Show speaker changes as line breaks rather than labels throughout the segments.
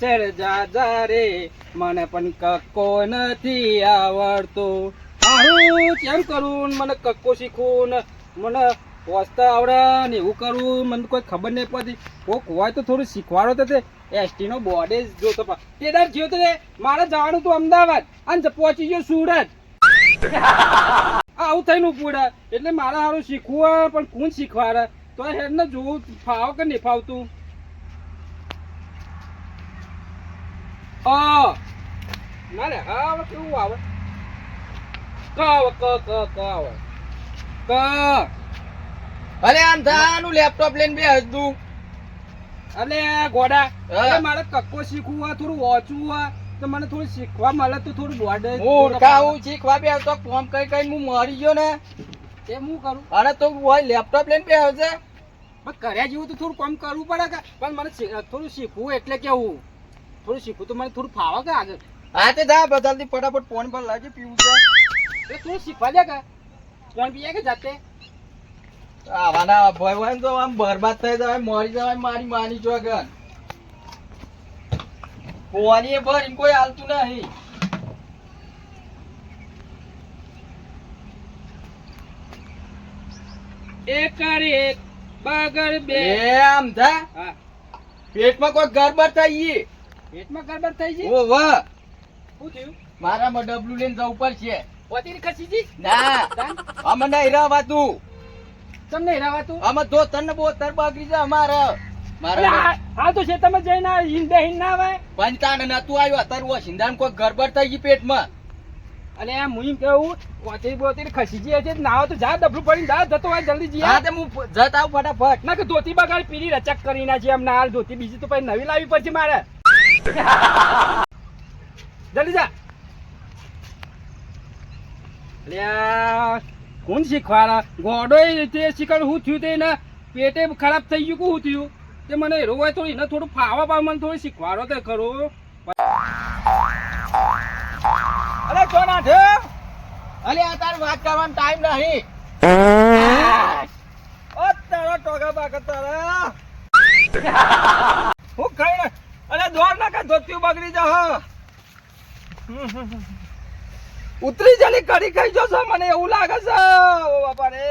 Share જા રે મને પણ કક્કો નથી આવડતો. હું કેમ કરું, મને કક્કો શીખવું ને મને વાંચતા આવડે ને એવું કરું, મને કોઈ ખબર નહીં પડતી. કોક હોય તો થોડું શીખવાડો તો તે એસટી નો બોર્ડ જોતો તેદાર જ્યો તો મારે જવાનું હતું અમદાવાદ અને પહોંચી ગયો સુરત. આવું થઈને પૂડા એટલે મારે સારું શીખવું પણ કોણ શીખવાડે તો હેડને જોવું ફાવ કે નહીં ફાવતું. ના રે હા કેવું આવે ક આવે ક.
અરે આમ થાનું લેપટોપ લઈને બે હજુ
અલે ગોડા મારે કક્કો શીખવું હોય થોડું વાંચવું હોય તો મને થોડું શીખવા મળે તો થોડું બોર્ડ
હું શીખવા બે તો ફોર્મ કઈ કઈ હું મરી ગયો ને
એ હું કરું.
અને તો હોય લેપટોપ લઈને બે હશે
પણ કર્યા જેવું તો થોડું કામ કરવું પડે કે પણ મને થોડું શીખવું એટલે કેવું થોડું શીખવું તો મને થોડું ફાવે કે આગળ.
હા તે દા બદલતી ફટાફટ ફોન પર લાગી પીવું છે
એ થોડું શીખવા દે કે કોણ પીએ કે જાતે
આવાના ભય હોય ને તો આમ બરબાદ થઈ જાય મરી જવાય મારી માની ચોગન પોવાની પર એમ કોઈ હાલતું નહીં.
એક કરી એક બગર બે
આમ થા
હા
પેટમાં કોઈ ગરબર થઈ ગઈ.
પેટમાં ગરબર થઈ ગઈ.
ઓ વાહ
શું થયું
મારામાં ડબલું લઈને જવું પડશે.
પોતીની ખસી જી
ના આમાં નહીં રહેવાતું
તમને હેરાવાતું
આમાં તો તને બહુ તર બગડી જાય અમારે મારા
હા તો છે તમે જઈને હિંદે હિંદ ના આવે
પંચાને નતું આવ્યું અત્યારે ઓ સિંધાન કોઈ ગરબર થઈ ગઈ પેટમાં.
અને આ મુઈમ કેવું પોતી બોતી ખસી જી છે નાવ તો જા ડબલું પડીને જા જતો હોય જલ્દી જી.
હા તે હું જત આવું ફટાફટ.
ના કે ધોતી બગાડ પીરી રચક કરી ના છે એમ ના હાલ ધોતી બીજી તો પછી નવી લાવવી પડશે મારે. જલ્દી જા. અલ્યા કોણ શીખવાડા ગોડો તે શીખર શું થયું તે ને પેટે ખરાબ થઈ ગયું શું થયું તે મને હેરો હોય થોડી એને થોડું ફાવા પાવ મને થોડું શીખવાડો તો ખરો.
અલે ચોના છે અલે આ તાર વાત કરવાનો ટાઈમ નહીં. ઓ તારા ટોગા બાકા તારા
હું ખાઈ અરે દોડ નાખા ધોતી બગડી જા. ઉતરી જલી કડી ખાઈ જશો મને એવું લાગે છે. ઓ બાપા રે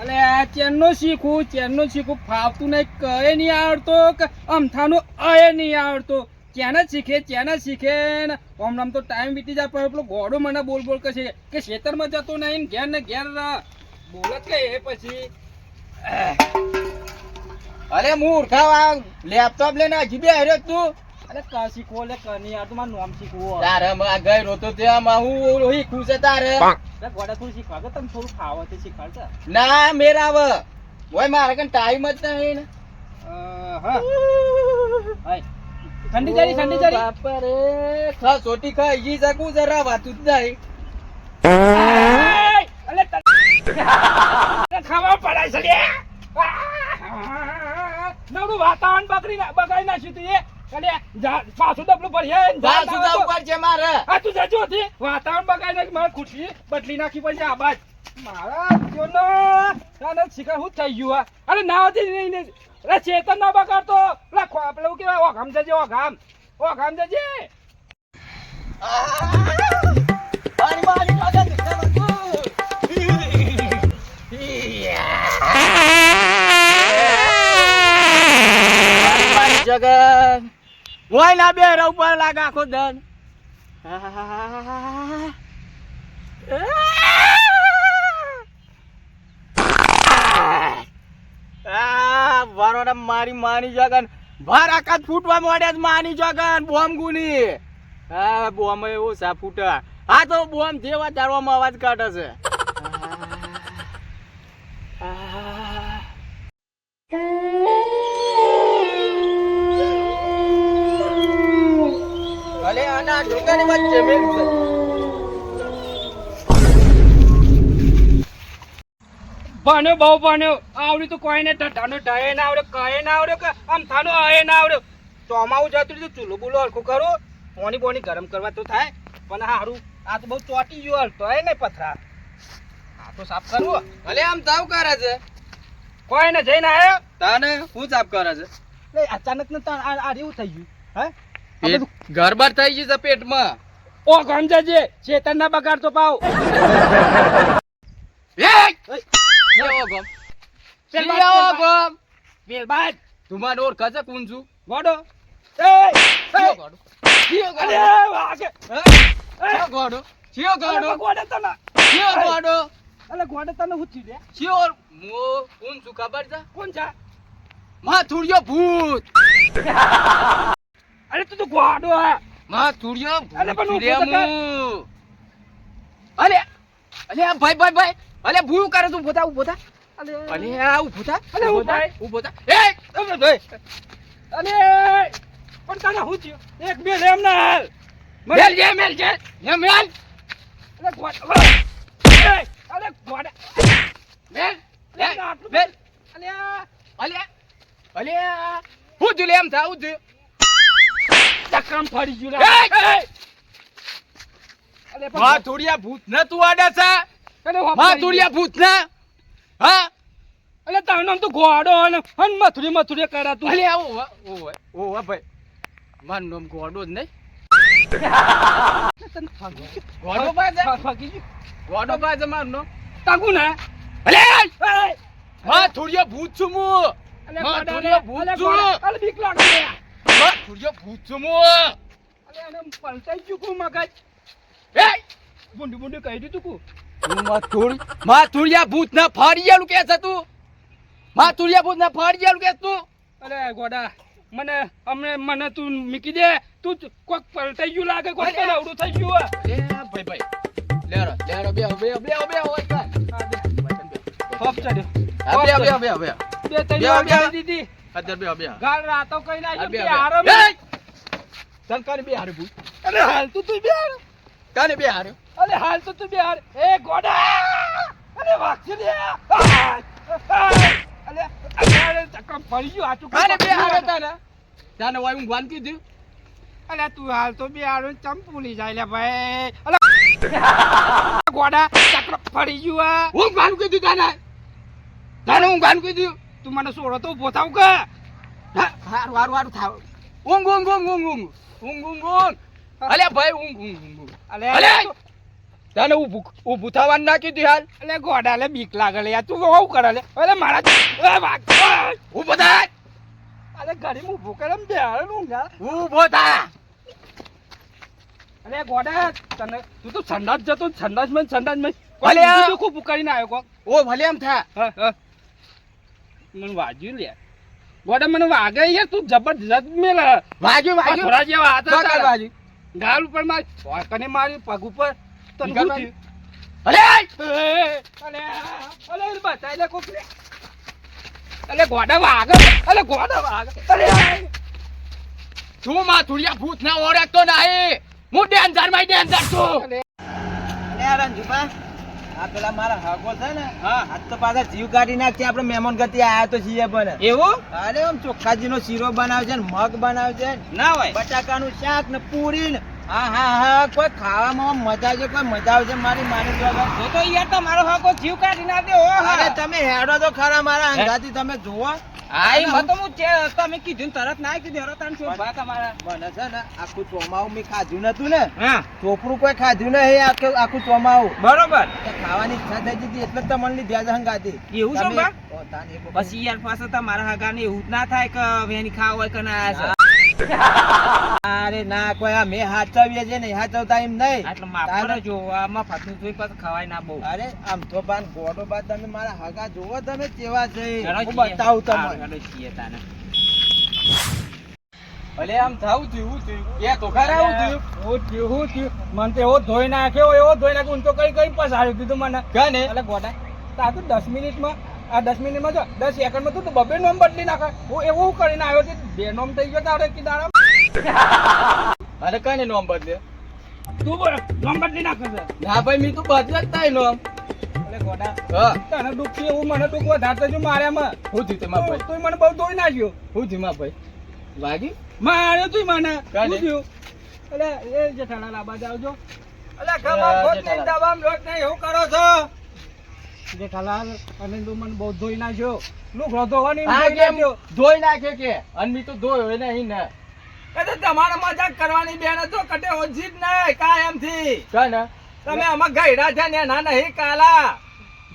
અલે આ ચેનનું શીખું ફાવતું નહીં કહે નહીં આવડતો કે અમથાનું અય નહીં આવડતો. ચેને શીખે ને આમ નામ તો ટાઈમ વીતી જાય પણ પેલો ઘોડો મને બોલ કરશે કે ખેતરમાં જતો નહીં ઘેર ને ઘેર બોલત કે એ પછી
અરે મૂર્ખા લેપટોપ લઈને હજી બે હર્યો તું.
અરે ક શીખવો લે કની યાર તો મારું નામ શીખવું
તારે આ ગઈ રોતો ત્યાં હું શીખું છે તારે
ગોડા થોડું શીખવા તમે થોડું ખાવા તે શીખવાડતા
ના મેરા આવે હોય મારે કઈ ટાઈમ જ નહીં ને.
હા ઠંડી જરી
બાપા રે ખા સોટી ખાઈ જી શકું જરા વાતું જ નહીં.
અલે ખાવા પડાય છે નવડું વાતાવરણ બગાડી નાખ્યું તું એ પાછું ડબલું ભરીએ
પાછું જવું પડશે મારે.
આ તું જજો હતી વાતાવરણ બગાડી નાખી મારે ખુશી બદલી નાખી પછી આ બાજ મારા શિકાર શું થઈ ગયું અરે ના હતી નહીં અરે ચેતન ના બગાડતો લખો આપણે એવું કેવાય ઓઘામ જજે ઓઘામ જજે.
જગન હોય ના બે રવ પર લાગે આખો દન. મારી માની જગન ભાર આકાત ફૂટવા માંડ્યા માની જગન બોમ્બ ગુની. હા બોમ્બ એવું સા ફૂટા હા તો બોમ્બ જેવા ચારવામાં અવાજ કાઢે છે. અલે આના ઢોકાની વચ્ચે મેં
ભણ્યો બહુ ભણ્યો આવડ્યું તો કોઈને ઢાનો ઢાએ ના આવડ્યો કહે ના આવડ્યો કે આમ થાનો અએ ના આવડ્યો. ચોમાવું જતું રહ્યું ચૂલો બુલો હરખું કરું બોની ગરમ કરવા તો થાય પણ હારું આ તો બહુ ચોટી ગયું હલતો હે ને પથરા આ તો સાફ કરવું.
અલે આમ તાવ કરે છે
કોઈ ને જઈને આયો
તાને હું સાફ કરે છે
લે અચાનક ને આ એવું થઈ ગયું હે આ
પેટ
બધું
ગરબર થઈ ગઈ છે પેટમાં
ઓ ગમજાજી ચેતન ના બગાડતો પાવ
કેવો ગમ કેવો ગમ
વેલબાજ
તુમાર ઓર કજે કોણ છું
ગોડો
કેવો ગોડો કેવો
અરે
ગોડો
વાગે
કેવો ગોડો કેવો ગોડો
ગોડો તને
કેવો ગોડો
અલે ગોડો તને હું થી દે
કેવો મો કોણ છું ખબર છે
કોણ છે
માથુડિયો ભૂત
અરે તું તો ગોડો હે
માથુડિયો
અલે પણ
ભૂત
ઊભો
રે મુ અલે અલે આ ભાઈ અલે ભૂ કરે તું ઉભો થા અલે આ ઉભો થા
અલે
ઉભો થા એ
અરે ભાઈ અલે પણ તને હું થયું એક બે લેમ ના હાલ
મેલ જે મેલ
અલે ગોડો અલે ગોડો
મેલ
મેલ
અલે અલે હું તું લેમ થા હું તું
ચક્રમ ફરી ગયું
એ!
અલે
માથુડિયા ભૂત ન તું આડે છે
અલે
માથુડિયા ભૂત ન હા
અલે તારું નામ તો ગોડો અને મથુરી કરાતું
અલે ઓ ભાઈ મારું નામ ગોડો જ નહીં ગોડો પાસે ગોડો પાસે મારું નામ
તાગુ ના
અલે
અલે
માથુડિયા ભૂત છું હું માથુડિયા ભૂત છું
અલે બીક લાગે
માથુડિયા ભૂત છું હું
અલે આને પલટાઈ ગયું કુ મગજ
એ
બુંડી કહી દીધું કુ
તું માથુડિયા ભૂત ના ફાડિયાલું કે છે તું માથુડિયા ભૂત ના ફાડિયાલું કે તું
અલે ગોડા મને તું મૂકી દે તું કોક પલટાઈ ગયું લાગે કોક
અલે.
અવડું થઈ ગયું
એ ભાઈ લેરો બે હોય કાન
હોપ ચડ્યો
બે
બે તઈ
બે, બે.
કરી દીધી
અદર બે
ગાલ રાતો કઈ ના
બે
બે આરામ
તન કાને બે હારે ભૂત
અલે હાલ તું બે હાર
કાને બે હારે
અલે હાલ તું બે હાર એ ગોડા અલે વાગશે દે અલે ચક્કર પડી ગયું આટું
કાને બે હારે તાને વાય હું ગાન કીધું
અલે તું હાલ તો બે હાર ચંપુલી જાય લે ભાઈ અલે ગોડા ચક્કર પડી ગયું આ
હું ગાન કીધું તાને હું ગાન કીધું
તું મને સોરો તો ઉભો થાવ કે
હારું થાવ ઊંઘ અલે ભાઈ ઊંઘ અલે તને ઊભું થવાનું ના કીધું હાલ
અલે ગોડા લે બીક લાગે લે યાર તું બહુ કરે લે અલે મારા વાગ
ઊભો થા
અલે ગાડી માં ઉભો કરે બે હાર ઊંઘા
ઊભો થા
અલે ગોડા તને તું તો સંડાસ જતો સંડાસ માં
અલે આ.
તું ખૂબ કરીને આવ્યો કોક
ઓ ભલે એમ થા
હા મને વાગ્યું લે ગોડા મને વાગે યાર તું જબરજસ્ત મેલ
વાગ્યું
થોડા જેવા હાથ
ચોકડ
હતા.
વાગ્યું
ગાલ ઉપર મારી કને મારી પગ ઉપર તને
નીકળ
શું
મારી.
થયું?
અલે
અલે અલે બતાઈ લે કોક ને અલે ગોડા વાગે અલે ગોડા વાગે અલે
તું માથુડિયા ભૂત ના ઓળખતો નહીં હું ડેન્જર છું
અલે
અરે રંજુભા, આ પેલા મારા હાગો છે ને,
હા
આજ તો પાછા જીવ કાઢી નાખી. આપણે મહેમાન ગતિ આયા તો છીએ બને.
એવું
અરે આમ ચોખ્ખાજીનો શીરો બનાવે છે ને, મગ બનાવે છે ને,
ના હોય
બટાકાનું શાક ને પૂરી ને. હા કોઈ ખાવામાં મજા છે, કોઈ મજા આવે છે મારી માને જોવા.
તો યાર તમારો હાકો જીવ કાઢી ના દે હો
અરે તમે હેડો તો ખરા મારા અંગાથી, તમે જુઓ.
આઈ મત હું તમે કીધું તરત ના કીધું હરો તાન શું ભા તમારા
મને છે ને આખું ચોમાવું મેં ખાધું નતું ને,
હા
ચોપડું કોઈ ખાધું નહીં આખું ચોમાવું.
બરોબર
તો ખાવાની ઈચ્છા થઈ જતી એટલે જ તમને લીધા છે હંગાથી.
એવું છે
તમે-
બા?
ઓ, તાન એક વખત-
પછી યાર પાસે તમારા હાગાને એવું જ ના થાય કે વેની ખાવા હોય કે ના આયા
અરે ના કોઈ આ મેં હાચવીએ છે ને હાચવતા એમ નહીં.
એટલે માપડો જો આમાં ફાટું જોઈ પાછું ખવાય ના બહુ
અરે આમ તો બાન ગોડો બાદ તમે મારા હગા જોવો તમે કેવા છે.
હેડો
હું
છીએ.
બતાવું
હારું,
તમને.
હેડો છીએ તાને.
અલે આમ થાવું થયું એ તો ખરા
હું થયું મને તો એવો ધોઈ નાખ્યો ઊંચો કઈ પસાડ્યું કીધું મને
કાને
એટલે ગોડા તા તું 10 મિનિટમાં આ 10 મિનિટમાં જો 10 સેકન્ડમાં તું તો બબે નોમ બદલી નાખે હું એવું કરીને આવ્યો છે બે નોમ થઈ ગયો તારે કીધા
અરે કઈ નોમ બદલે
તું બોલ નોમ બદલી નાખે છે
ના ભાઈ મી તું બદલે જ તાય નોમ
એટલે ગોડા
હા
તને દુઃખ છે એવું મને દુઃખ વધારતો જો માર્યામાં
હું થયું તેમાં ભાઈ
તું મને બહુ ધોઈ નાખ્યો
હું થયું માં ભાઈ વાગી
માર્યો તું મને
કાને?
શું થયું એટલે એ જેઠાલાલ આ બાજુ આવજો એટલે
ગમામ ખોટ નહીં,
દબામ લોટ નહીં એવું કરો છો જેઠાલાલ અને તું મને બહુ ધોઈ નાખ્યો લુગડો ધોવાની
આ
ધોઈ
કેમ
નાખ્યો.
ધોઈ નાખ્યો કે અનમી તો ધોયો નહીં ને
એ તો તમારે મજાક કરવાની બેન તો કટે ઓછી જ નહીં કાયમથી
કને
તમે આમાં ગયડા છે ને ના નહીં કાલા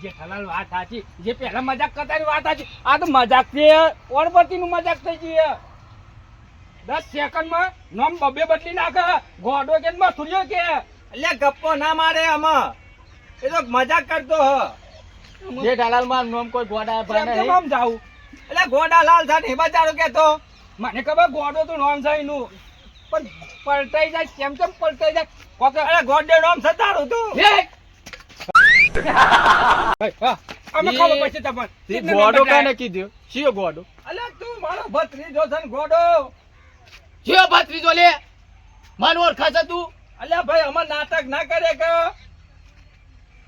જેઠાલાલ વાત સાચી જે પહેલા મજાક કરતા એની વાત સાચી આ તો મજાક છે ઓરપતિ નું મજાક થઈ ગયું 10 સેકન્ડમાં નામ બબે બદલી નાખે ગોડો કે મથુરિયો કે
એટલે ગપ્પો ના મારે આમાં એ તો મજાક કરતો હ
જેઠાલાલ માં નામ કોઈ ગોડા
કેમ
ભાઈ
કેમ
નહીં
આમ જાવું
એટલે ગોડા લાલ થાય બચારો કેતો
મને ખબર ગોડો તો નામ છે એનું પણ પલટાઈ જાય કેમ પલટાઈ જાય કોકે
અરે ગોડે નામ સતારું તું
અમે ખબર પડશે તમને
તે ગોડો કાને કીધું શિયો ગોડો
અલે તું મારો ભત્રીજો છે ને ગોડો
શિયો ભત્રીજો લે મન ઓળખા છે તું
અલ્યા ભાઈ અમાર નાટક ના કરે કે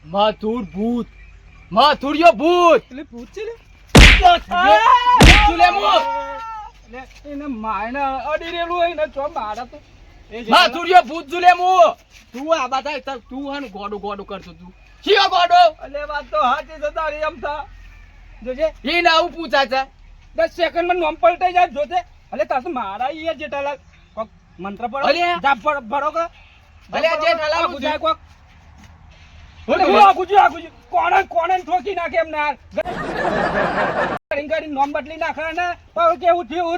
મથુર ભૂત મથુરિયો ભૂત
એટલે પૂછી લે
ભૂત લે મો
એને માયને અડી રેલું હોય ને ચો મારા તો
મથુરિયો ભૂત જુલે મો તું આ બતા તું હાનું ગોડો ગોડો કરતો તું શિયો ગોડો
અલે વાત તો હાચી છે તારી એમ થા
જોજે
ઈ ના આવું પૂછા છે
10 સેકન્ડમાં નામ પલટાઈ જાય જોજે એટલે તાર તો મારા ઈ જેઠાલાલ કોક મંત્ર પડો
અરે!
જાપ ભરો કે
અરે જેઠાલાલ
આ ગુજાય કોક
હું
હું આ ગુજુ કોણે ઠોકી નાખે એમ ના કરી નામ બદલી નાખે ને પણ કેવું થયું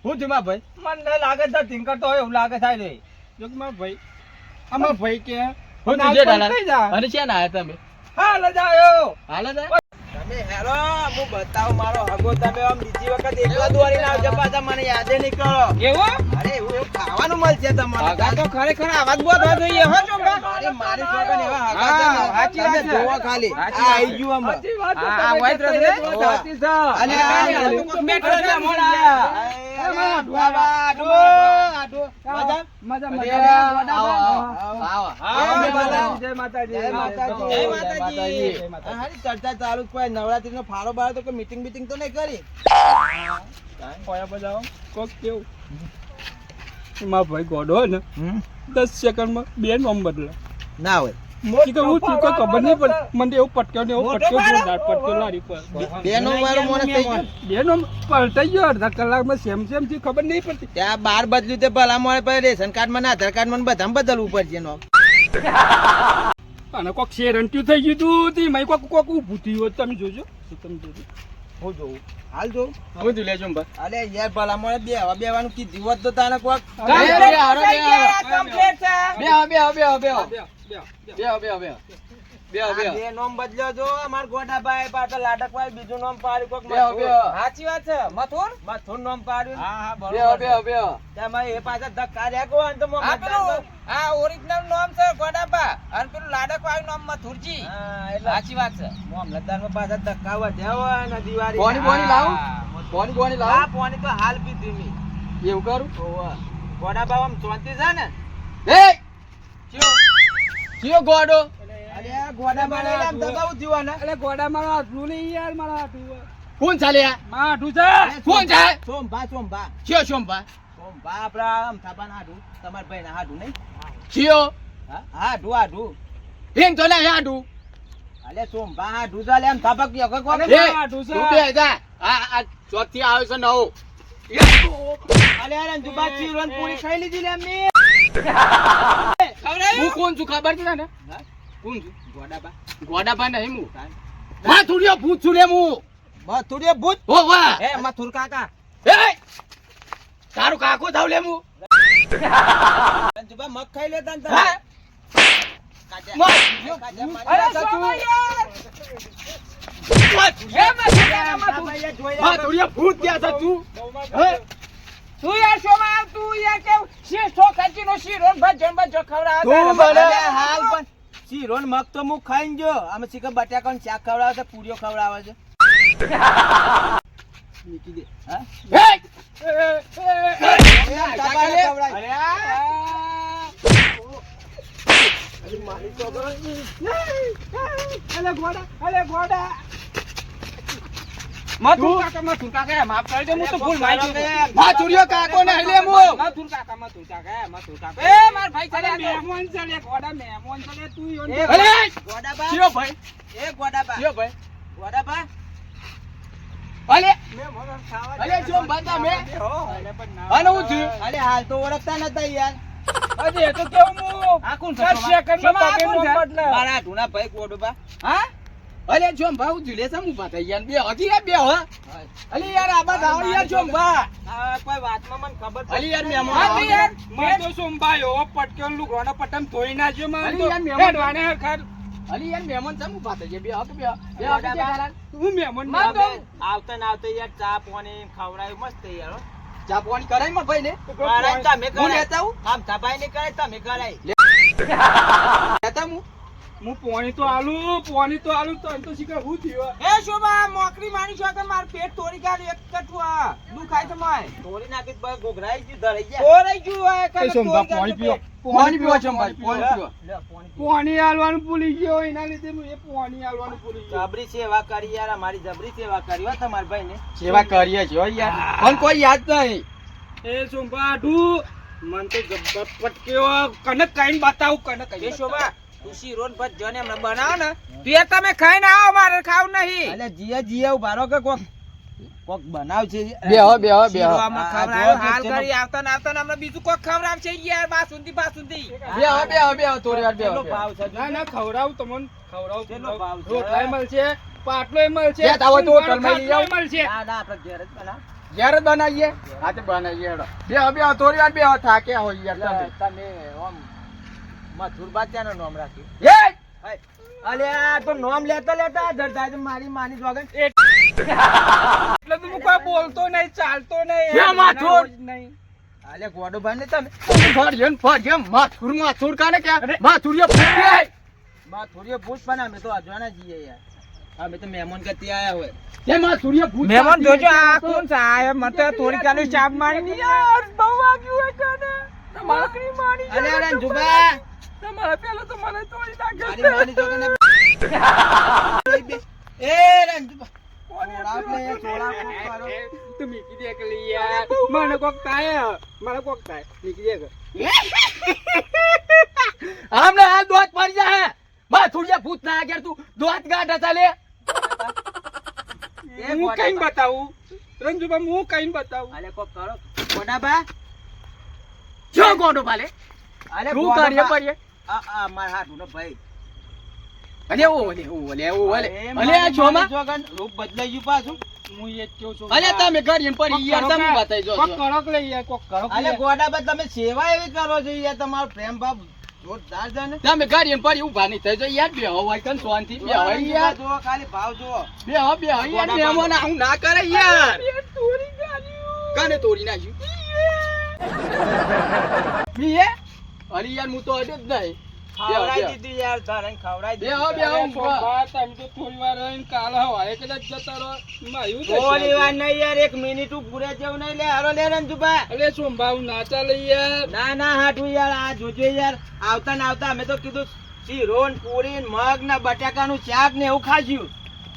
હું થયું ભાઈ
મને લાગે છે ટિંકર તો હોય એવું લાગે થાય રે
જોગમાં ભાઈ આમાં ભાઈ કે
હું
નામ
તું જેઠાલાલ
પલટાઈ જા.
અને છે ને આયા તમે
હા લજાયો
હાલે ને
તમે હેરો હું બતાવ મારો હગો તમે આમ બીજી વખત એકલા દોરીને આવજો પાછા મને યાદે નહીં કરો
એવું
અરે એવું ખાવાનું મળશે તમને
આ તો ખરેખર આવાજ બહુ થવા જોઈએ હો ચોકડા
મારી છોકરાને એવા હગા
હા,
છે ને.
સાચી વાત
તમે
છે.
જોવો ખાલી
સાચી
આ
વાત
આઈ
છે.
ગયું આમાં.
આ વાઈટ રસ રે
સાચી
છે
અલે આ
તું તો મેઠો છે મોડા મજા જય માતાજી
ચર્ચા ચાલુ જ કોઈ નવરાત્રી નો ફાળો બાળો તો કોઈ મીટિંગ બીટિંગ તો નહીં કરી
કોયા બજાવો કોક કેવું એમાં ભાઈ ગોડો હોય ને 10 સેકન્ડમાં બે નોમ બદલે
ના હોય
ઈ તો હું તું કોઈ ખબર નહીં પડે મને એવું પટક્યો ને એવું પટક્યો જોરદાર પટક્યો લારી પર
બે નો વાળો મોણસ થઈ ગયો
બે નોમ પલટાઈ ગયો અડધા કલાકમાં સેમ થી ખબર નહીં પડતી
ત્યાં 12 બદલ્યું તે ભલા મળે પછી રેશન કાર્ડ માં આધાર કાર્ડ માં બધામાં બદલવું પડશે નો
અને કોક શેરંટ્યું થઈ ગયું તું તી મય કોક ઊભું થયું હોત તમે જોજો તમે જોજો
હું જોઉં હાલ જોઉં
હું તું લેજો બા
અલે યાર ભલા મળે બેવાનું કીધું હોત તો તાને કોક બે નોમ બદલ્યો જો અમાર ગોડાભાઈ પાટો લાડકભાઈ બીજું નામ પાડ્યું કોક
સાચી વાત છે મથુર
મથુર નામ પાડ્યું
હા બરોબર
તેમાં એ પાછા ધક્કા રહ્યા કો અને તો મોહમ્મદ
આ ઓરિજિનલ નામ છે ગોડાબા અને પેલું લાડક વાળું નામ મથુરજી સાચી વાત છે
મોહમ્મદદાર માં પાછા ધક્કા વધ્યા હોય ને દિવાળી
પોણી લાવું પોણી
હા પોણી તો હાલ પીધી મી
એવું કરું
ગોડાબા આમ શાંતિ છે ને
એ ચિયો ગોડો
અરે આ ગોડાબા ને આમ દબાવું થયું ને
એટલે ગોડા મારા હાથું નહીં યાર મારા હાથું
કોણ ચાલે આ
મારા હાથું છે
કોણ છે
સોમભા
ચિયો શોમભા
આપડા આમ થાપાના હાડું તમાર ભાઈ ના હાડું નહીં
ચિયો
હા હાડું
એમ તો ના હાડું
અલે સોમભા હાડું ચાલે આમ થાપક યો કે કોક
એ
હાડું છે.
તું બે જા આ ચોથી આવે છે નવો
અલે આ રંજુબા ચીરોન પૂરી ખાઈ લીધી લે અમને
હું કોણ છું ખબર છે ને કોણ છું
ગોડાબા
ગોડાભા નહીં હું હા થોડીઓ ભૂત છું રે હું
મથુરે ભૂત
ઓ વાહ
એ મથુર કાકા
એ તારું કાકો થાવ લે હું
રંજુબા મગ ખાઈ લેતા ને
હા
અરે સોમા યાર
હા થોડીઓ ભૂત ક્યાં છે તું
તું યાર સોમા તું યાર કે શીશો ખાચીનો શીરો ભજન ભજો ખવડાવે
તું ભલે હાલ પણ શીરોન મગ તો હું ખાઈને જો અમે ચીકન બટાકાનું શાક ખવડાવે છે પૂરીઓ ખવડાવે છે મૂકી દે હા
મથુર કાકા માફ કરજો હું તો ભૂલ મારી ગયો
હા થોડીઓ કાકો ને લે હું
મથુર કાકા એ માર ભાઈ ચાલે મહેમાન ચાલે ગોડા મહેમાન ચાલે તું યોન
અરે
ગોડાબા
ચિયો ભાઈ
એ ગોડાબા
લ્યો ભાઈ
ગોડાબા
અલે
મહેમાનો ખાવા
અલે જો બાતા મે
અલે પણ ના
આને હું થયું
અરે હાલ તો ઓળખતા નતા યાર
અરે એ તો કેવું હું
આ કોણ
10 સેકન્ડમાં પગે નો બદલે.
મારા ઢુના ભાઈ ગોડુબા
હા અલે જો ભાઉ ઝુલે સમ ઉભા થઈ યાર બે હજી યાર બે હો અલે યાર આબા દાવ યાર જો ભા
આ કોઈ વાતમાં મને ખબર
અલે યાર
હા
મહેમાન
તો યાર મેં તો સોમભાઈ પટકેલ લુગડાનો પટમ ધોઈ નાખ્યો માં
અરે
તો
યાર મહેમાન.
હેડવાને ખર
અલે યાર મહેમાન સમ ઉભા થઈ ગયા બે હક બે હક બે હક
હું મહેમાન
માં તો
આવતા ને આવતા યાર ચા પાણી ખવડાવ્યું મસ્ત યાર હો.
ચા પાણી કરાય માં ભાઈ ને
કરાય તમે
હું
કરાય
લેતા હું
આમ સભાઈ ને કરાય તમે કરાય
લેતા હું
હું પોણી તો આલુ તો શીખર હું થયો
એ શોભા મોકરી માની છો કે માર પેટ તોડી કાઢ્યું એક કટવા દુખાય તો માય તોડી નાખી તો ભાઈ ગોગરાઈ ગયું ધરાઈ ગયા તોરાઈ ગયું હોય કે
એ સોમભા પોણી પીઓ
પાણી પીવો છો ભાઈ પાણી પીવો
લે પાણી
પોણી આલવાનું ભૂલી ગયો એના લીધે હું એ પોણી આલવાનું ભૂલી ગયો
જબરી સેવા કરી યાર અમારી જબરી સેવા કરી હો તમાર ભાઈ ને
સેવા કરીએ છો યાર પણ કોઈ યાદ નહીં
એ સોમભા આડું મન તો જબ્બર પટક્યો કનક કાઈન બતાવું કનક
એ શોભા તું શીરો ને ભજ જોને હમણાં બનાવો ને તે તમે ખાઈને આવો મારે ખાવું નહીં અલે જીયા જીયા ઉભારો કે કોક બનાવ છે
બેહો
શીરો આમાં ખવડાવ્યો હાલ કરી આવતા ને હમણાં બીજું કોક ખવડાવશે યાર બાસુંદી
બેહો થોડી વાર
કેટલો
બેહો
ભાવ છે
ના ખવડાવું તમને
કેટલો ભાવ છે?
રોટલાય મળશે પાટલોય મળશે
જ્યાં તાવો તો હોટલમાં લઈ આવો.
ખાટલોય મળશે
ના ના આપણે ઘેર જ બનાવ
જ્યારે બનાવીએ હા તે બનાવીએ હેડો બેહો થોડી વાર બેહો થાક્યા હોય યાર તમે
તમે આમ મથુર બાચ્યાનું નામ રાખ્યું
એ
અલે આ તો નામ લેતા લેતા ધરતા મારી માની જોગન
એટલે તો હું કોઈ બોલતો નહીં ચાલતો નહીં
કેમ માથું?
નહીં
અલે ગોડો ભાઈ ને તમે
ફરજન માથુર કાને ક્યાં માથુરિયા ફૂટે
બા થોડી પૂછ પણ અમે તો અજવાના જઈએ યાર અમે તો મહેમાન કરતી આયા હોય
તે માથુરિયા ફૂટ
મહેમાન જોજો આ કોણ છે આ મત થોડી કાલે ચાપ મારી ની યાર બહુ વાગ્યું હોય કાને માકરી મારી અલે અરે જુબા
તમારા પેલો તો મને તોડી
મારી
નાખ્યો
માની જોગન એ રંજુબા છોડા લે છોડા કોક કરો
તું મીકી દે કે લી યાર મને કોક થાય મીકી દે કે
આમને હાલ દોત પડી જાય માથુરિયા ફૂટ ના આગળ તું દોત ગાઢા ચાલે
હું કઈ બતાવું રંજુબા હું કઈ બતાવું
અલે કોક કરો ગોડાબા
જો ગોડો પાલે
અલે
શું કરીએ પડીએ
આ માર હાથુનો ભાઈ
અલે અલે આ છોમાં
જોગન રૂપ બદલાઈ ગયું પાછું
હું એ જ કહું છું
અલે તમે કરીને પડી યાર તમે બતાઈ જો
કોક કડક લઈ યાર કોક કડક
અલે
લઈ
ગોડાબા તમે સેવા એવી કરો છો યાર તમારો પ્રેમ ભાવ જોરદાર છે ને
તમે કરીને પડી ઉભા નહીં થઈ જો યાર બે હોય કન શાંતિ બે હોય યાર
જુઓ ખાલી ભાવ જુઓ
બે યાર મહેમાન આવું ના કરે યાર કાને તોડી નાખ્યું મીએ અરે યાર હું તો અડ્યો જ નહીં
ખવડાઈ દીધું યાર ધરણ ખવડાઈ દીધું
સોમભા, તમે તો થોડી વાર રહીને કાલ હવારે કદાચ જતા રહો એમાં એવું થશે.
થોડી વાર નહીં યાર એક મિનિટ પૂરે જેવું નહીં લે હારો લે રંજુબા
અરે સોમભા, હું ના ચાલે યાર
ના ના હાટું યાર આ જોજો યાર આવતા ને આવતા અમે તો કીધું શીરો ને પૂરી ને મગ ને બટાકાનું શાક ને એવું ખાજ્યું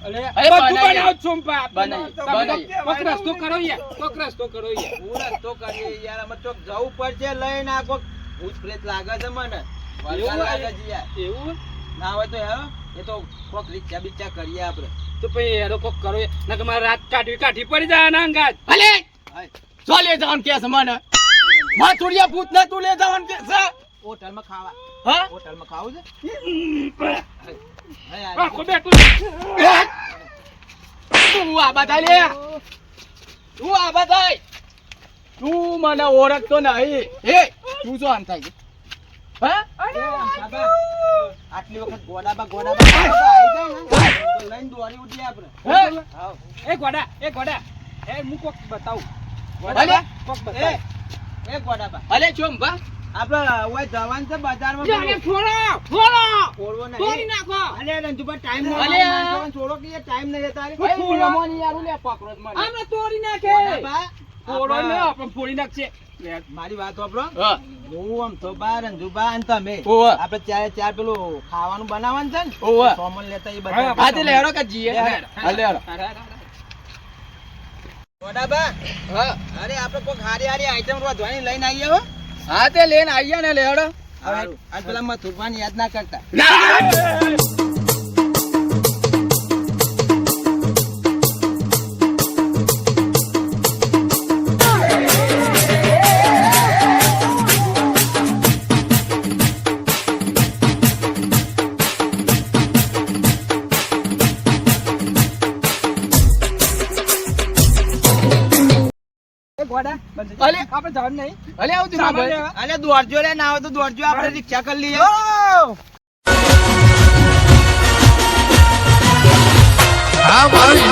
અરે
અરે
બધું
બનાવીએ.
બનાવો છો, સોમભા.
બનાવીએ,
તમે તો
બનાવીએ.
કોક રસ્તો કરો યાર કોક રસ્તો કરો યાર
પૂરા તો કરીએ યાર અમે ચોક જવું પડશે લઈને આ કોક ભૂત પ્રેત લાગે છે મને
એવું
વળગા લાગે
હોય?
છે યાર
એવું
ના હોય તો હેરો એ તો કોક રીક્ષા બીક્ષા કરીએ આપણે
તો પછી યાર કોક કરો યાર. નકર મારે રાત કાઢી પડી જાય ના અંગાત.
અલે
હાય
જો લે જવાનું કે છે મને માથુરિયા ભૂત ના તું લે જવાનું કે છે
હોટલમાં ખાવા
હા
હોટલમાં ખાવું છે હાય
આખો બેઠું
તું આ બતાય લે તું આ બતાય તું મને ઓળખતો નહીં એ તું જો આમ થાય છે? હા
બાબા, આટલી વખત ગોડાબા આવી જાય ને તો લઈને દોડી ઉઠીએ આપણે
હે?
હાવ.
એ ગોડા એ હું કોક બતાવું
અલે
કોક
એ
બતાવું
એ ગોડાબા
અલે ચોમ બા
આપણે ઓય જવાન છે બજારમાં
જાને
પેલું
ફોડો
છોડવો નહીં.
તોડી નાખો.
અલે રંજુબા ટાઈમ
અલે.
છોડો કે ટાઈમ નહીં તારે
હું ફોડો.
આમને
તોડી નાખે
ગોડાબા,
ફોડો ને
આપણે
આપણે ફોડી નાખશે
મારી વાત સાંભળો
હા
હું આમ તો બા રંજુબા અને તમે
ઓવે.
આપણે ચાર પેલું ખાવાનું બનાવવાનું છે ને
ઓવે.
સોમન લેતા એ
હા,
બધા
હા તે લેરો કે જીએ
લે.
હા લેરો
ગોડાબા
હા
અરે આપણે કોઈ હારી હારી આઈટમ રોજવાની લઈને આવીએ હો
હા તે લઈને આયા ને લેરો
હવે આ પેલા મથુરભાઈ યાદ ના કરતા
ના
ગોડા બંધ
અલે.
આપણે જવાનું નહીં
અલે આવું તું
સામાન
ભાઈ
લેવા.
અલે દોડજો લે ના હોય તો દોડજો આપણે રિક્ષા કરી લઈએ
હા ભાઈ